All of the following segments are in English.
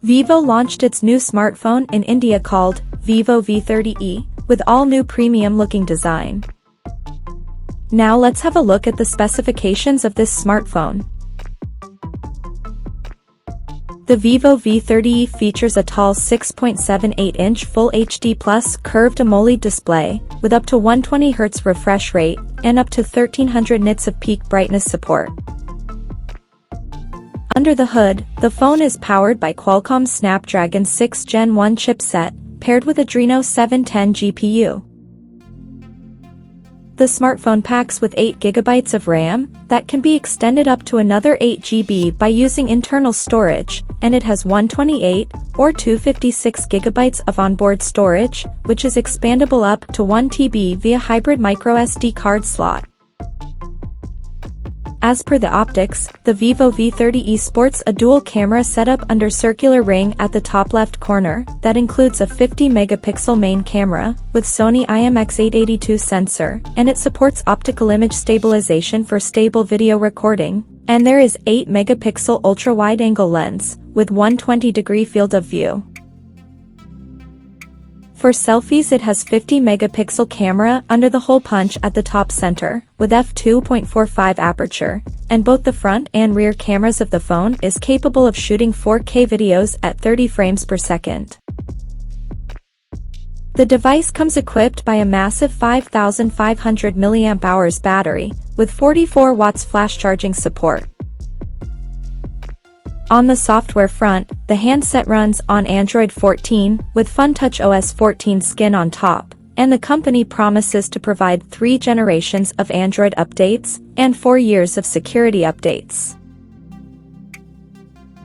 Vivo launched its new smartphone in India called Vivo V30e, with all new premium-looking design. Now let's have a look at the specifications of this smartphone. The Vivo V30e features a tall 6.78-inch Full HD Plus curved AMOLED display, with up to 120Hz refresh rate, and up to 1300 nits of peak brightness support. Under the hood, the phone is powered by Qualcomm's Snapdragon 6 Gen 1 chipset, paired with Adreno 710 GPU. The smartphone packs with 8GB of RAM, that can be extended up to another 8GB by using internal storage, and it has 128 or 256GB of onboard storage, which is expandable up to 1TB via hybrid microSD card slot. As per the optics, the Vivo V30e sports a dual-camera setup under circular ring at the top left corner, that includes a 50-megapixel main camera, with Sony IMX882 sensor, and it supports optical image stabilization for stable video recording, and there is 8-megapixel ultra-wide-angle lens, with 120-degree field of view. For selfies it has 50-megapixel camera under the hole punch at the top center, with f2.45 aperture, and both the front and rear cameras of the phone is capable of shooting 4K videos at 30 frames per second. The device comes equipped by a massive 5,500 mAh battery, with 44 watts flash charging support. On the software front, the handset runs on Android 14, with FunTouch OS 14 skin on top, and the company promises to provide 3 generations of Android updates, and 4 years of security updates.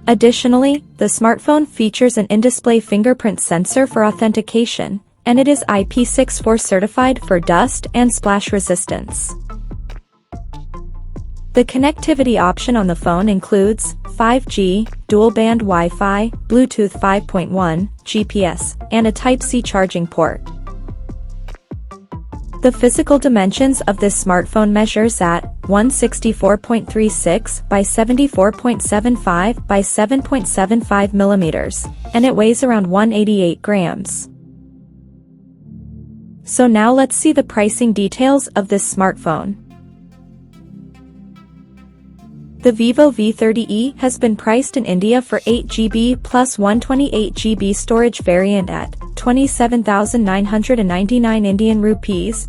Additionally, the smartphone features an in-display fingerprint sensor for authentication, and it is IP64 certified for dust and splash resistance. The connectivity option on the phone includes 5G, dual-band Wi-Fi, Bluetooth 5.1, GPS, and a Type-C charging port. The physical dimensions of this smartphone measures at 164.36 by 74.75 by 7.75 millimeters, and it weighs around 188 grams. So now let's see the pricing details of this smartphone. The Vivo V30e has been priced in India for 8GB plus 128GB storage variant at 27,999 Indian rupees,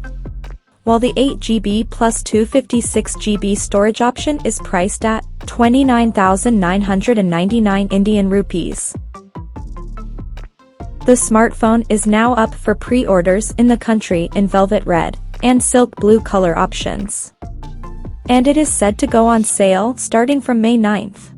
while the 8GB plus 256GB storage option is priced at 29,999 Indian rupees. The smartphone is now up for pre-orders in the country in velvet red and silk blue color options, and it is said to go on sale starting from May 9th.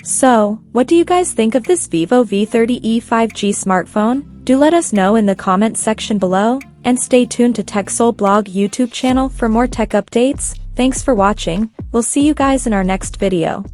So, what do you guys think of this Vivo V30e 5G smartphone? Do let us know in the comment section below, and stay tuned to TechSole Blog YouTube channel for more tech updates. Thanks for watching, we'll see you guys in our next video.